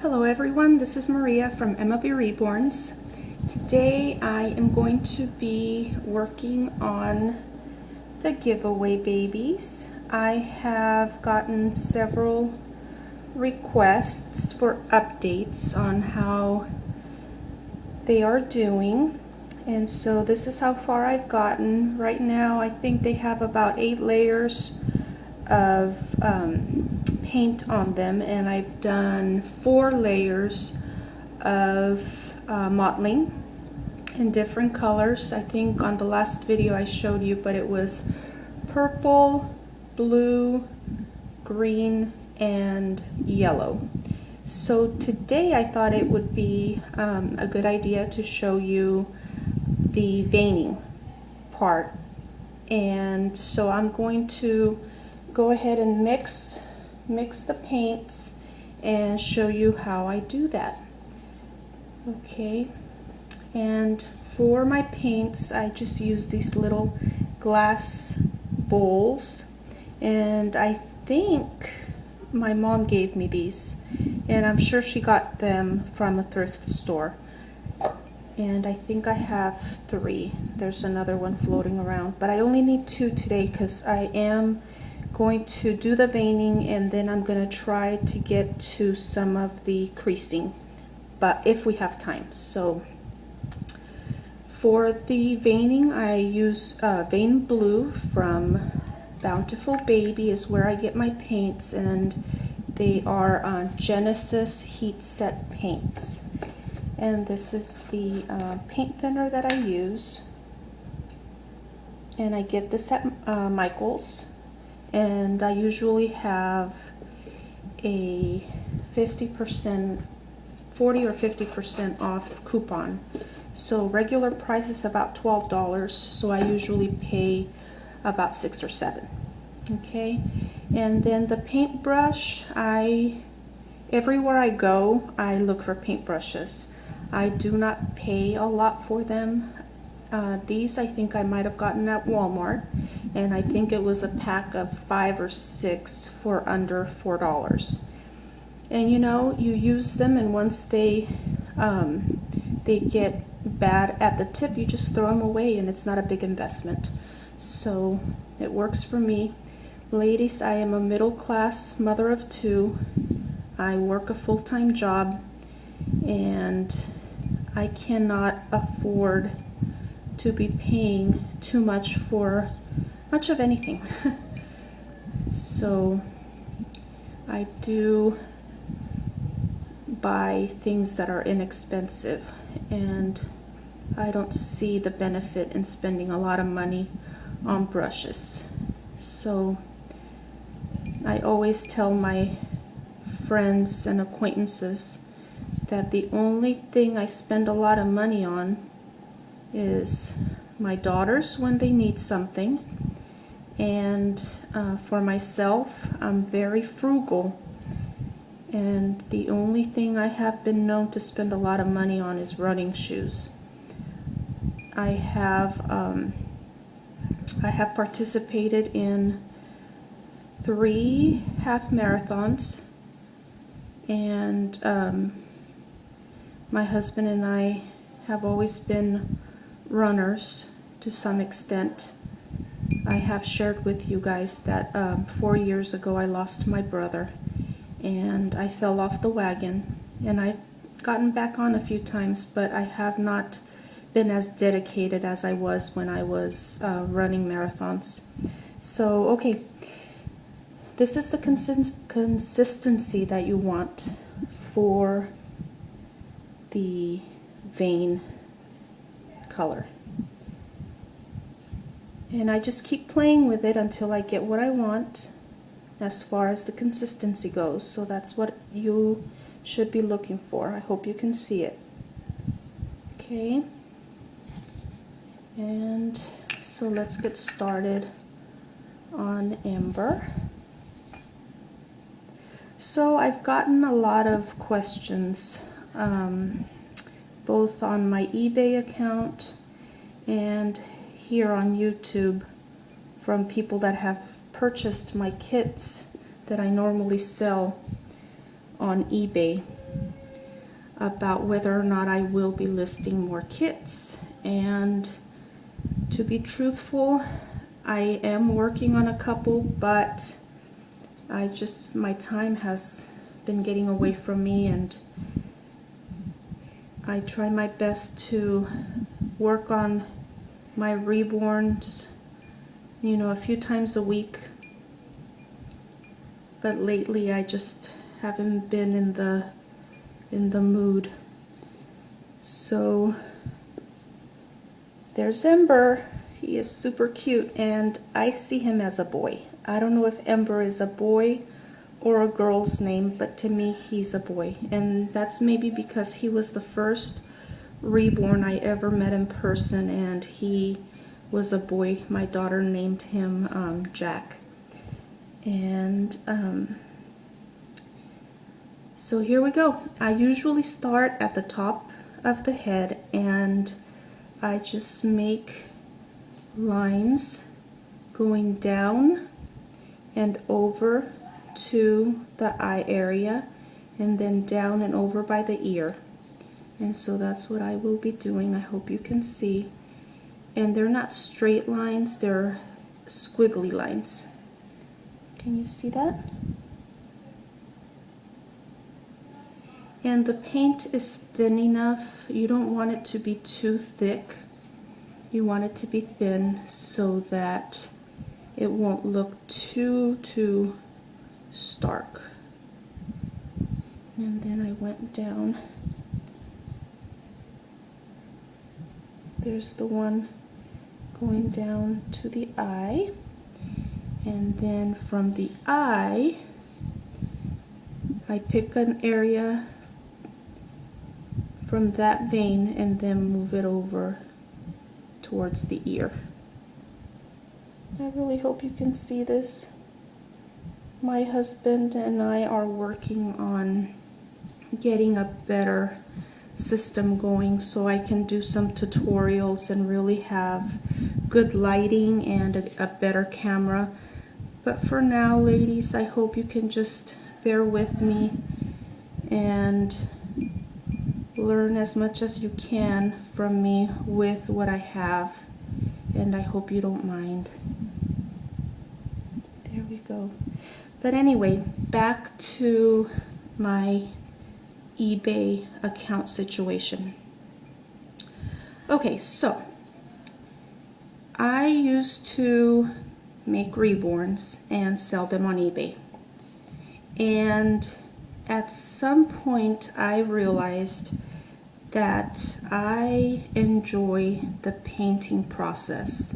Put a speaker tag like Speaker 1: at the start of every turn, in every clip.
Speaker 1: Hello everyone, this is Maria from MLB Reborns. Today I am going to be working on the giveaway babies. I have gotten several requests for updates on how they are doing, and so this is how far I've gotten. Right now I think they have about 8 layers of paint on them, and I've done 4 layers of mottling in different colors. I think on the last video I showed you, but it was purple, blue, green, and yellow. So today I thought it would be a good idea to show you the veining part, and so I'm going to go ahead and mix the paints and show you how I do that. Okay, and for my paints I just use these little glass bowls, and I think my mom gave me these, and I'm sure she got them from a thrift store, and I think I have 3. There's another one floating around, but I only need 2 today because I am going to do the veining, and then I'm going to try to get to some of the creasing, but if we have time. So for the veining I use Vein Blue from Bountiful Baby is where I get my paints, and they are on Genesis Heat Set paints, and this is the paint thinner that I use, and I get this at Michael's. And I usually have a 50%, 40 or 50% off coupon. So regular price is about $12, so I usually pay about 6 or 7. Okay, and then the paintbrush, everywhere I go I look for paintbrushes. I do not pay a lot for them. These I think I might have gotten at Walmart, and I think it was a pack of 5 or 6 for under $4. And you know, you use them, and once they get bad at the tip, you just throw them away, and it's not a big investment. So it works for me. Ladies, I am a middle-class mother of 2. I work a full-time job, and I cannot afford to be paying too much for much of anything. So I do buy things that are inexpensive, and I don't see the benefit in spending a lot of money on brushes. So I always tell my friends and acquaintances that the only thing I spend a lot of money on is my daughters when they need something, and for myself I'm very frugal, and the only thing I have been known to spend a lot of money on is running shoes. I have participated in 3 half marathons, and my husband and I have always been runners to some extent. I have shared with you guys that 4 years ago I lost my brother, and I fell off the wagon, and I've gotten back on a few times, but I have not been as dedicated as I was when I was running marathons. So okay, this is the consistency that you want for the vein color, and I just keep playing with it until I get what I want as far as the consistency goes. So that's what you should be looking for. I hope you can see it. Okay, and so let's get started on Ember. So I've gotten a lot of questions both on my eBay account and here on YouTube from people that have purchased my kits that I normally sell on eBay. about whether or not I will be listing more kits. And to be truthful, I am working on a couple, but my time has been getting away from me, and I try my best to work on my reborns, you know, a few times a week. But lately I just haven't been in the mood. So there's Ember. He is super cute, and I see him as a boy. I don't know if Ember is a boy or a girl's name, but to me he's a boy. And that's maybe because he was the first reborn I ever met in person, and he was a boy. My daughter named him Jack. And so here we go. I usually start at the top of the head, and I just make lines going down and over to the eye area, and then down and over by the ear. And so that's what I will be doing. I hope you can see. And they're not straight lines, they're squiggly lines. Can you see that? And the paint is thin enough. You don't want it to be too thick. You want it to be thin so that it won't look too stark. And then I went down. There's the one going down to the eye. And then from the eye, I pick an area from that vein and then move it over towards the ear. I really hope you can see this. My husband and I are working on getting a better system going so I can do some tutorials and really have good lighting and a better camera. But for now, ladies, I hope you can just bear with me and learn as much as you can from me with what I have, and I hope you don't mind. There we go. But anyway, back to my eBay account situation. Okay, so I used to make reborns and sell them on eBay. And at some point I realized that I enjoy the painting process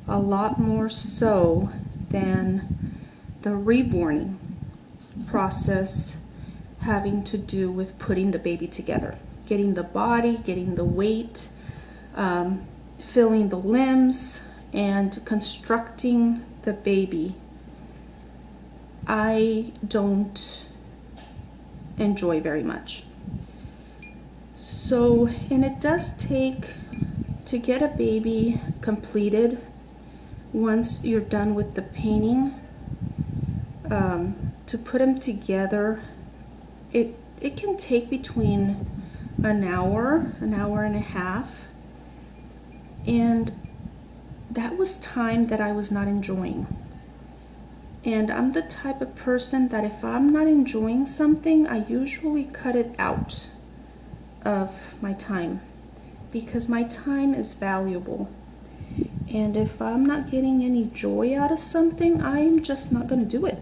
Speaker 1: a lot more so than the reborning process having to do with putting the baby together, getting the body, getting the weight, filling the limbs, and constructing the baby. I don't enjoy very much. So, and it does take, to get a baby completed, once you're done with the painting, to put them together, it can take between an hour and a half, and that was time that I was not enjoying. And I'm the type of person that if I'm not enjoying something, I usually cut it out of my time, because my time is valuable. And if I'm not getting any joy out of something, I'm just not going to do it.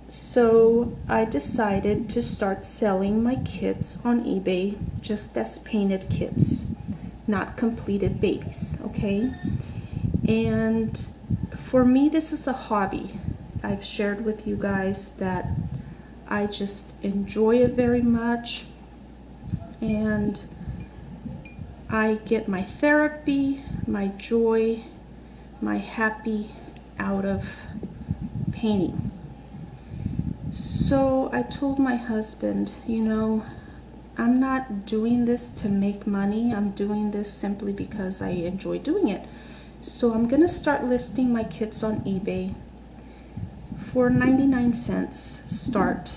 Speaker 1: So I decided to start selling my kits on eBay just as painted kits, not completed babies, okay? And for me, this is a hobby. I've shared with you guys that I just enjoy it very much, and I get my therapy, my joy, my happy out of painting. So I told my husband, you know, I'm not doing this to make money. I'm doing this simply because I enjoy doing it. So I'm gonna start listing my kits on eBay for 99 cents start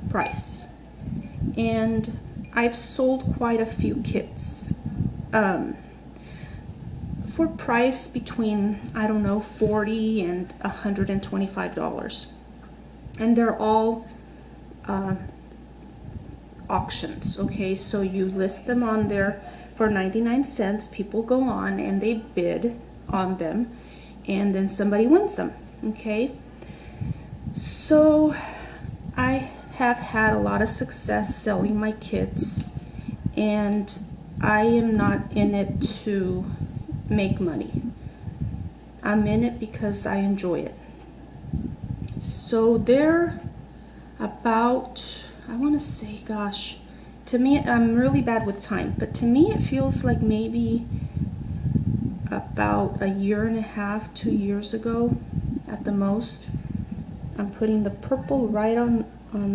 Speaker 1: price. and I've sold quite a few kits for price between, I don't know, $40 and $125, and they're all auctions. Okay, so you list them on there for 99 cents. People go on and they bid on them, and then somebody wins them. Okay, so I have had a lot of success selling my kits, and I am not in it to make money. I'm in it because I enjoy it. So they're about, I want to say, gosh, to me, I'm really bad with time, but to me it feels like maybe about a year and a half, 2 years ago at the most. I'm putting the purple right on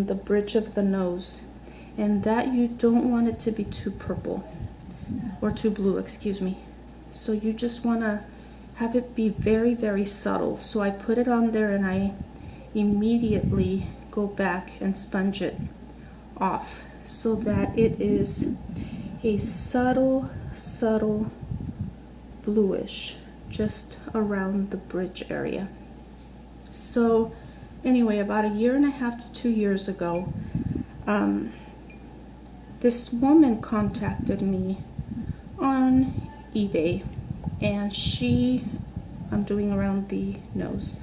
Speaker 1: the bridge of the nose, and that you don't want it to be too purple or too blue, excuse me. So you just want to have it be very, very subtle. So I put it on there and I immediately go back and sponge it off so that it is a subtle bluish just around the bridge area. So anyway, about a year and a half to 2 years ago, this woman contacted me on eBay, and I'm doing around the nose,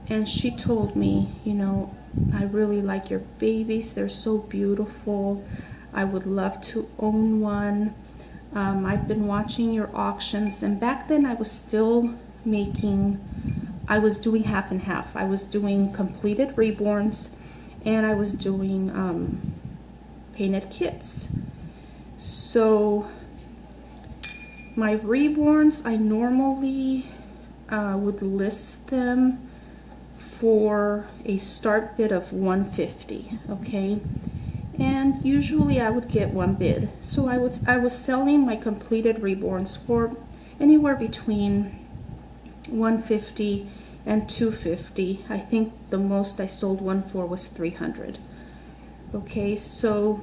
Speaker 1: and she told me, you know, I really like your babies, they're so beautiful, I would love to own one. I've been watching your auctions, and back then I was still I was doing half and half. I was doing completed reborns, and I was doing painted kits. So my reborns, I normally would list them for a start bid of $150, okay? And usually I would get one bid. So I was selling my completed reborns for anywhere between $150 and $250. I think the most I sold one for was $300. Okay, so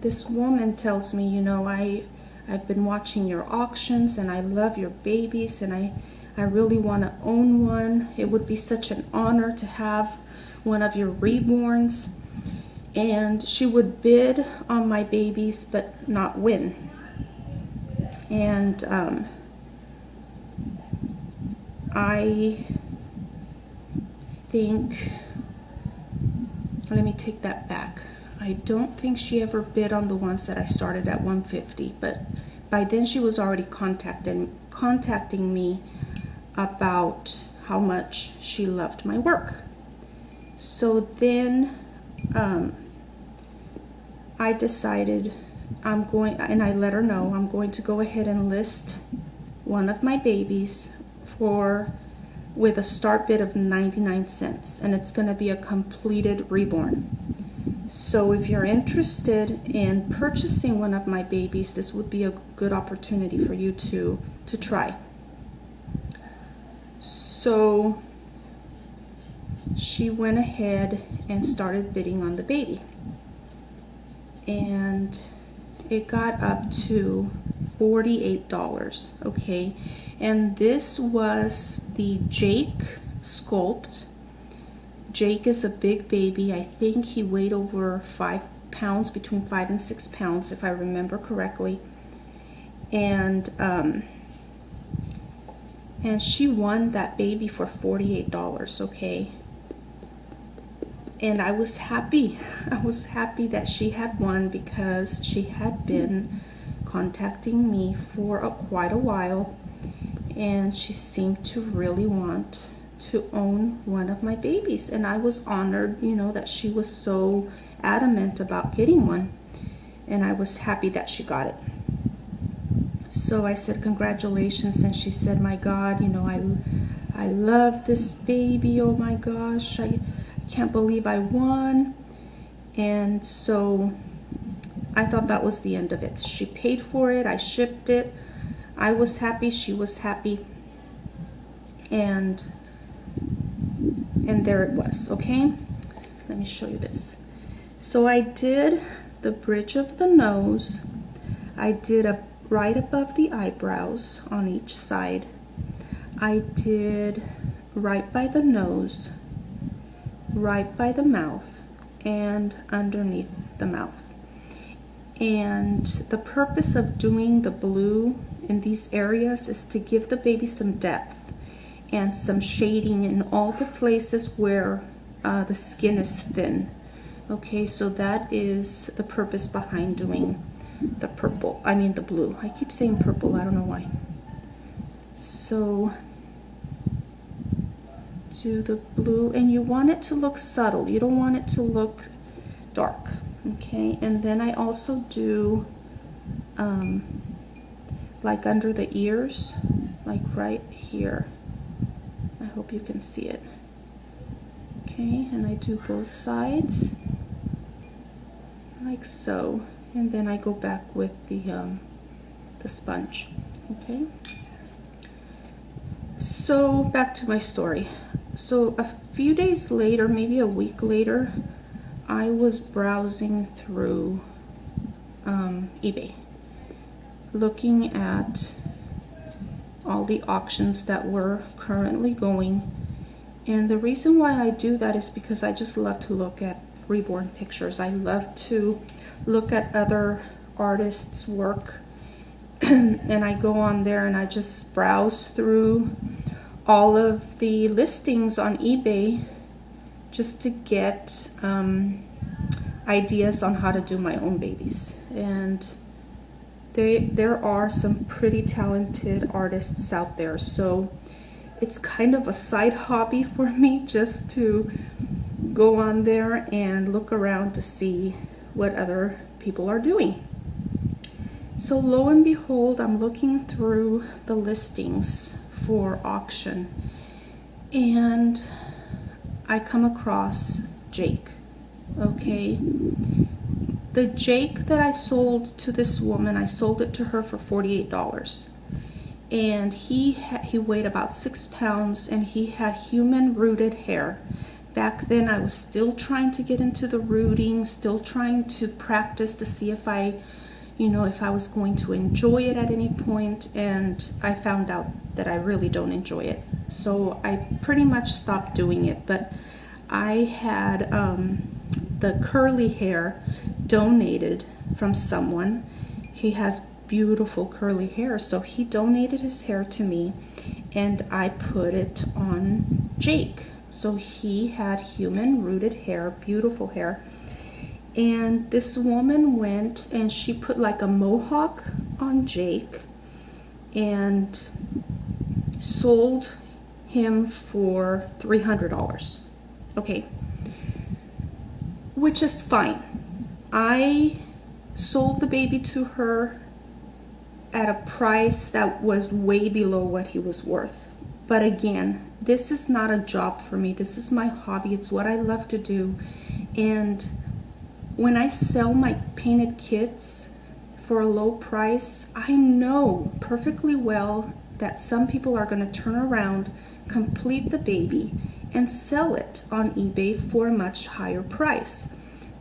Speaker 1: this woman tells me, you know, I've been watching your auctions and I love your babies, and I really want to own one. It would be such an honor to have one of your reborns. And she would bid on my babies but not win. And I think, let me take that back. I don't think she ever bid on the ones that I started at $150, but by then she was already contacting me about how much she loved my work. So then I decided and I let her know I'm going to go ahead and list one of my babies with a start bid of 99 cents, and it's going to be a completed reborn. So if you're interested in purchasing one of my babies, this would be a good opportunity for you to try. So she went ahead and started bidding on the baby, and it got up to $48, okay? And this was the Jake sculpt. Jake is a big baby. I think he weighed over 5 pounds, between 5 and 6 pounds, if I remember correctly. And she won that baby for $48, okay? And I was happy. I was happy that she had won, because she had been contacting me for quite a while, and she seemed to really want to own one of my babies, and I was honored, you know, that she was so adamant about getting one, and I was happy that she got it. So I said, congratulations, and she said, my God, you know, I love this baby, oh my gosh, I can't believe I won. And so I thought that was the end of it. She paid for it, I shipped it, I was happy, she was happy, and there it was, okay? Let me show you this. So I did the bridge of the nose. I did a right above the eyebrows on each side. I did right by the nose, right by the mouth, and underneath the mouth. And the purpose of doing the blue in these areas is to give the baby some depth and some shading in all the places where the skin is thin. Okay, so that is the purpose behind doing the purple, the blue. I keep saying purple, I don't know why. So do the blue, and you want it to look subtle. You don't want it to look dark. Okay, and then I also do like under the ears, like right here. I hope you can see it. Okay, and I do both sides like so, and then I go back with the sponge. Okay, so back to my story. So a few days later, maybe a week later, I was browsing through eBay, looking at all the auctions that were currently going. And the reason why I do that is because I just love to look at reborn pictures. I love to look at other artists' work and I go on there and I just browse through all of the listings on eBay just to get ideas on how to do my own babies. And there are some pretty talented artists out there, so it's kind of a side hobby for me just to go on there and look around to see what other people are doing. So lo and behold, I'm looking through the listings for auction and I come across Jake. Okay, the Jake that I sold to this woman, I sold it to her for $48. And he weighed about 6 pounds and he had human rooted hair. Back then I was still trying to get into the rooting, still trying to practice to see if I was going to enjoy it at any point, and I found out that I really don't enjoy it. So I pretty much stopped doing it, but I had the curly hair donated from someone. He has beautiful curly hair, so he donated his hair to me and I put it on Jake. So he had human rooted hair, beautiful hair. And this woman went and she put like a mohawk on Jake and sold him for $300. Okay, which is fine. I sold the baby to her at a price that was way below what he was worth. But again, this is not a job for me. This is my hobby. It's what I love to do. And when I sell my painted kits for a low price, I know perfectly well that some people are going to turn around, complete the baby, and sell it on eBay for a much higher price.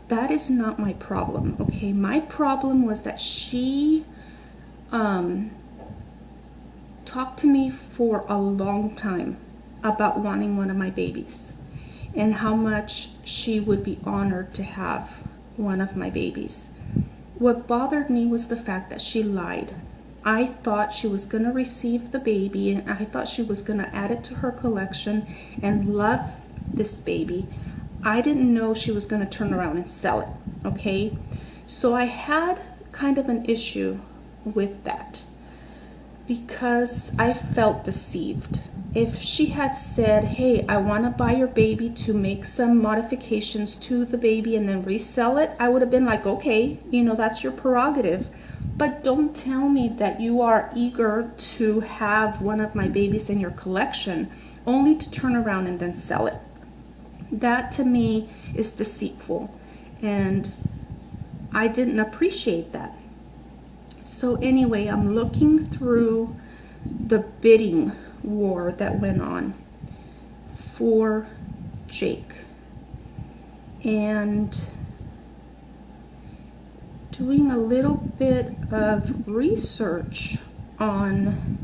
Speaker 1: That is not my problem, okay? My problem was that she talked to me for a long time about wanting one of my babies and how much she would be honored to have one of my babies. What bothered me was the fact that she lied. I thought she was going to receive the baby and I thought she was going to add it to her collection and love this baby. I didn't know she was going to turn around and sell it, okay? So I had kind of an issue with that because I felt deceived. If she had said, hey, I want to buy your baby to make some modifications to the baby and then resell it, I would have been like, okay, that's your prerogative. But don't tell me that you are eager to have one of my babies in your collection only to turn around and then sell it. That to me is deceitful, and I didn't appreciate that. So anyway, I'm looking through the bidding war that went on for Jake, and doing a little bit of research on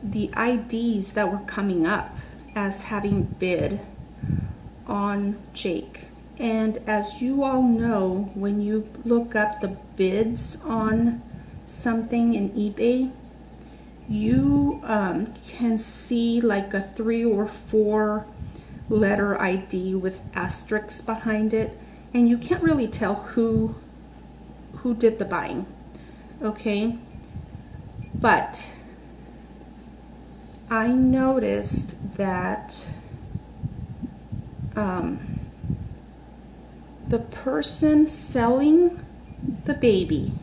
Speaker 1: the IDs that were coming up as having bid on Jake. And as you all know, when you look up the bids on something in eBay, you can see like a 3 or 4 letter ID with asterisks behind it, and you can't really tell who did the buying, okay? But I noticed that the person selling the baby,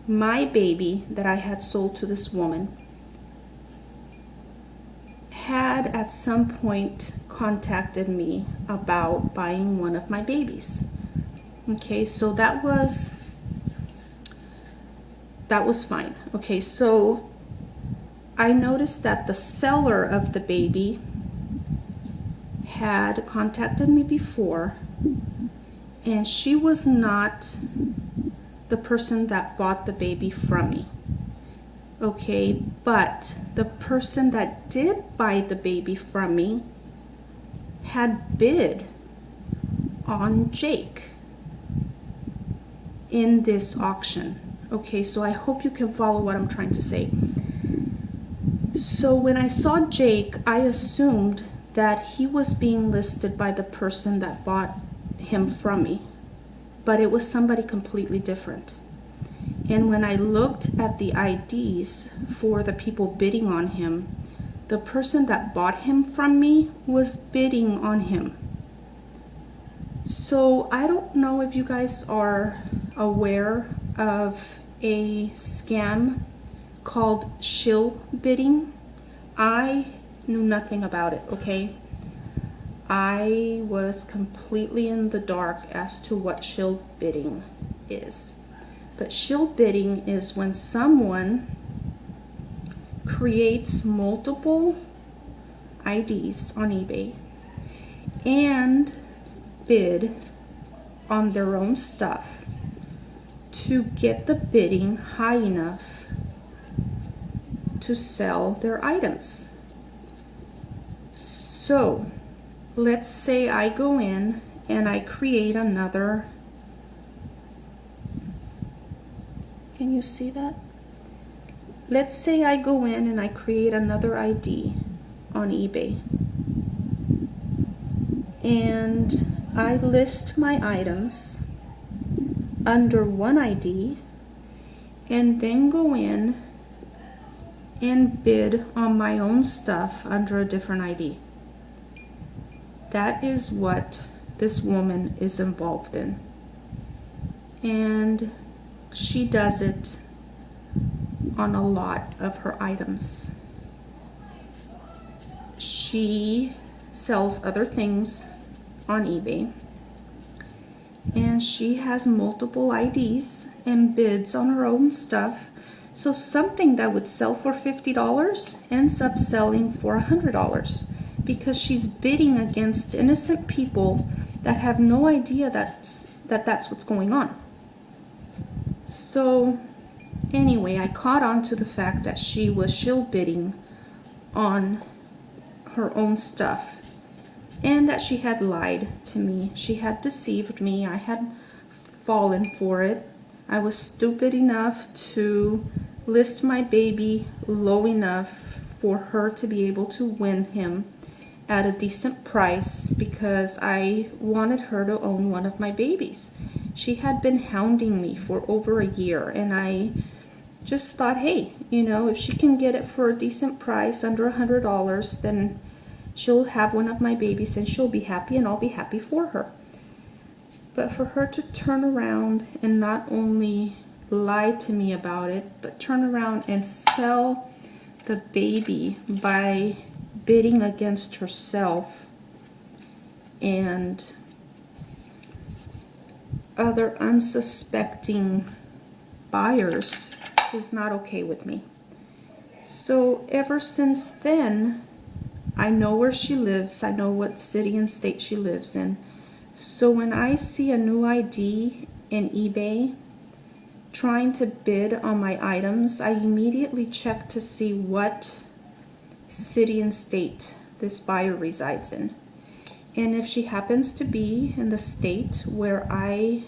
Speaker 1: my baby that I had sold to this woman, had at some point contacted me about buying one of my babies. Okay, so that was fine. Okay, so I noticed that the seller of the baby had contacted me before, and she was not the person that bought the baby from me. Okay, but the person that did buy the baby from me had bid on Jake in this auction. Okay, so I hope you can follow what I'm trying to say. So when I saw Jake, I assumed that he was being listed by the person that bought him from me, but it was somebody completely different. And when I looked at the IDs for the people bidding on him, the person that bought him from me was bidding on him. So I don't know if you guys are aware of a scam called Shill bidding. I knew nothing about it, okay? I was completely in the dark as to what Shill bidding is. But Shill bidding is when someone creates multiple IDs on eBay and bid on their own stuff to get the bidding high enough to sell their items. So let's say I go in and I create another. Can you see that? Let's say I go in and I create another ID on eBay, and I list my items under one ID and then go in and bid on my own stuff under a different ID. That is what this woman is involved in. And she does it on a lot of her items. She sells other things on eBay, and she has multiple IDs and bids on her own stuff. So something that would sell for $50 ends up selling for $100 because she's bidding against innocent people that have no idea that's what's going on. So anyway, I caught on to the fact that she was shill bidding on her own stuff and that she had lied to me. She had deceived me. I had fallen for it. I was stupid enough to list my baby low enough for her to be able to win him at a decent price because I wanted her to own one of my babies. She had been hounding me for over a year, and I just thought, hey, you know, if she can get it for a decent price, under $100, then she'll have one of my babies and she'll be happy and I'll be happy for her. But for her to turn around and not only lie to me about it, but turn around and sell the baby by bidding against herself and other unsuspecting buyers is not okay with me. So ever since then, I know where she lives. I know what city and state she lives in. So when I see a new ID in eBay trying to bid on my items, I immediately check to see what city and state this buyer resides in. And if she happens to be in the state where I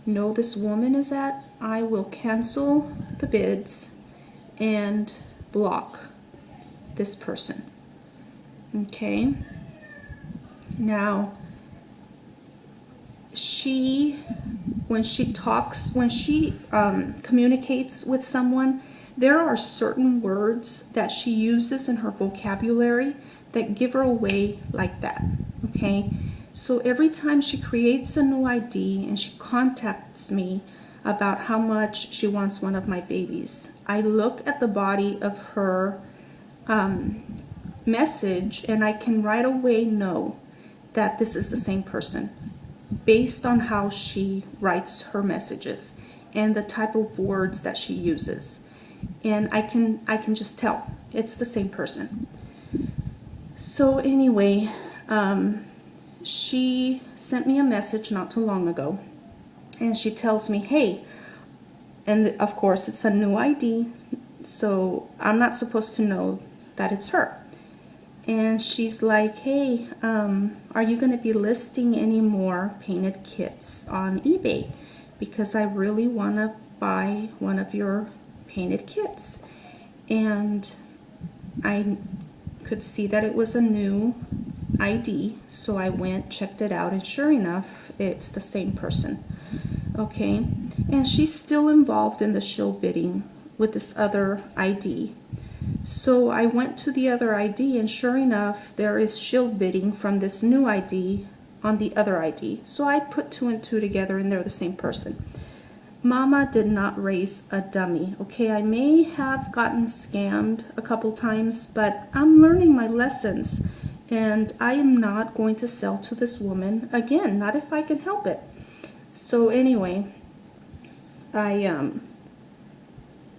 Speaker 1: know this woman is at, I will cancel the bids and block this person. Okay? Now, when she communicates with someone, there are certain words that she uses in her vocabulary that give her away like that. Okay? So every time she creates a new ID and she contacts me about how much she wants one of my babies, I look at the body of her message and I can right away know that this is the same person based on how she writes her messages and the type of words that she uses. And I can just tell it's the same person. So anyway, she sent me a message not too long ago, and she tells me, hey, and of course it's a new ID, so I'm not supposed to know that it's her. And she's like, hey, are you going to be listing any more painted kits on eBay? Because I really want to buy one of your painted kits. And I could see that it was a new ID, so I went, checked it out, and sure enough, it's the same person. Okay, and she's still involved in the Shill bidding with this other ID. So I went to the other ID, and sure enough, there is Shill bidding from this new ID on the other ID. So I put two and two together, and they're the same person. Mama did not raise a dummy. Okay, I may have gotten scammed a couple times, but I'm learning my lessons, and I am not going to sell to this woman again, not if I can help it. So anyway,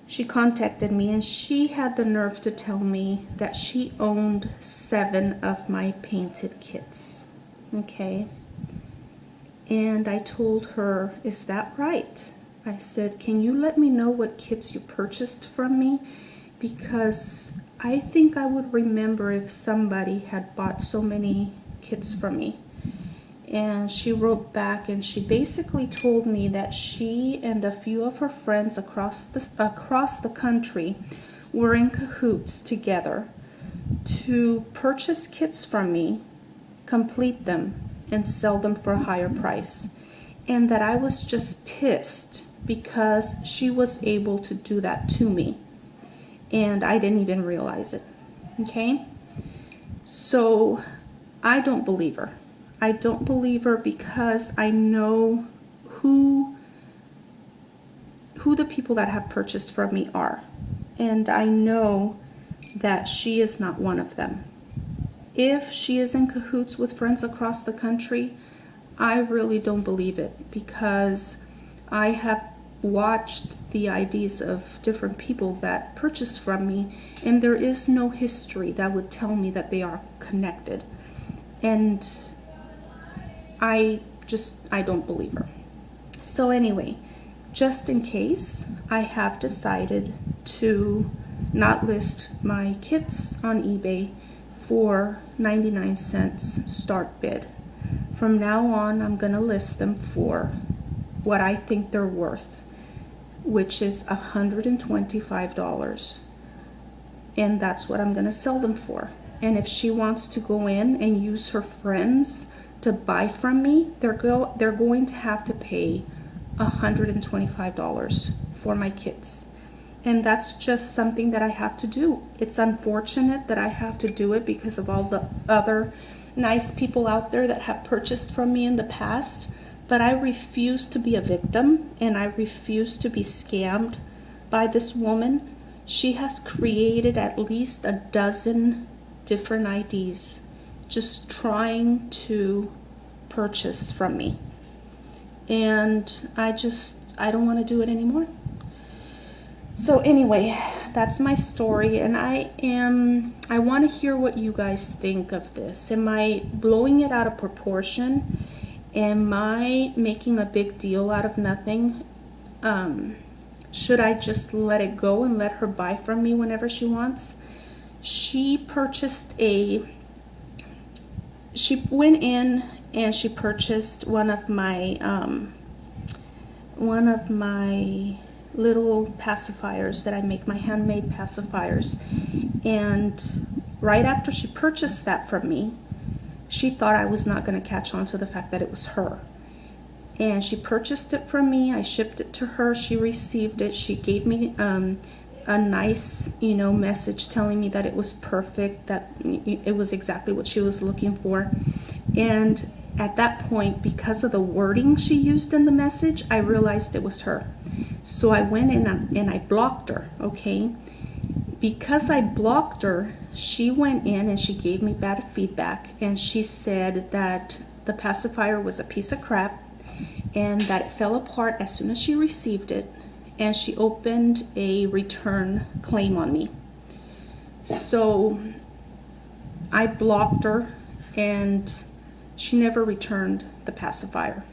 Speaker 1: she contacted me, and she had the nerve to tell me that she owned 7 of my painted kits. Okay, and I told her, is that right? I said, can you let me know what kits you purchased from me? Because I think I would remember if somebody had bought so many kits from me. And she wrote back, and she basically told me that she and a few of her friends across the country were in cahoots together to purchase kits from me, complete them, and sell them for a higher price. And that I was just pissed because she was able to do that to me, and I didn't even realize it. Okay? So I don't believe her. I don't believe her because I know who the people that have purchased from me are. And I know that she is not one of them. If she is in cahoots with friends across the country, I really don't believe it, because I have watched the IDs of different people that purchase from me, and there is no history that would tell me that they are connected. And I don't believe her. So anyway, just in case, I have decided to not list my kits on eBay for 99 cents start bid. From now on, I'm going to list them for what I think they're worth, which is $125. And that's what I'm going to sell them for. And if she wants to go in and use her friends to buy from me, they're going to have to pay $125 for my kits. And that's just something that I have to do. It's unfortunate that I have to do it because of all the other nice people out there that have purchased from me in the past, but I refuse to be a victim, and I refuse to be scammed by this woman. She has created at least a dozen different IDs just trying to purchase from me, and I don't want to do it anymore. So anyway, that's my story, and I want to hear what you guys think of this. Am I blowing it out of proportion? Am I making a big deal out of nothing? Should I just let it go and let her buy from me whenever she wants? She went in and she purchased one of my little pacifiers that I make, my handmade pacifiers. And right after she purchased that from me, she thought I was not going to catch on to the fact that it was her. And she purchased it from me. I shipped it to her. She received it. She gave me a nice, message telling me that it was perfect, that it was exactly what she was looking for. And at that point, because of the wording she used in the message, I realized it was her. So I went in and I blocked her, okay? Because I blocked her, she went in and she gave me bad feedback, and she said that the pacifier was a piece of crap and that it fell apart as soon as she received it, and she opened a return claim on me. So I blocked her and she never returned the pacifier.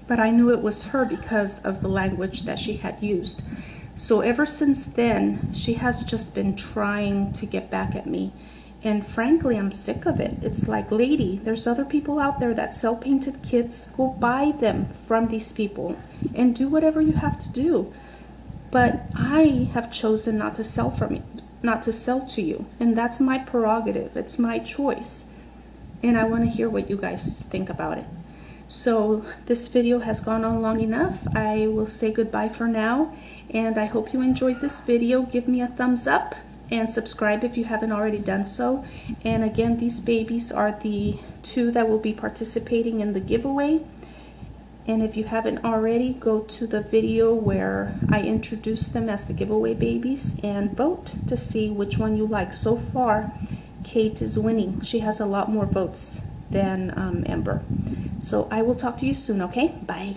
Speaker 1: But I knew it was her because of the language that she had used. So ever since then, she has just been trying to get back at me. And frankly, I'm sick of it. It's like, lady, there's other people out there that sell painted kits. Go buy them from these people and do whatever you have to do. But I have chosen not to sell to you. And that's my prerogative. It's my choice. And I want to hear what you guys think about it. So this video has gone on long enough. I will say goodbye for now, and I hope you enjoyed this video. Give me a thumbs up and subscribe if you haven't already done so. And again, these babies are the 2 that will be participating in the giveaway. And if you haven't already, go to the video where I introduce them as the giveaway babies and vote to see which one you like. So far, Kate is winning. She has a lot more votes than Ember. So I will talk to you soon, okay? Bye.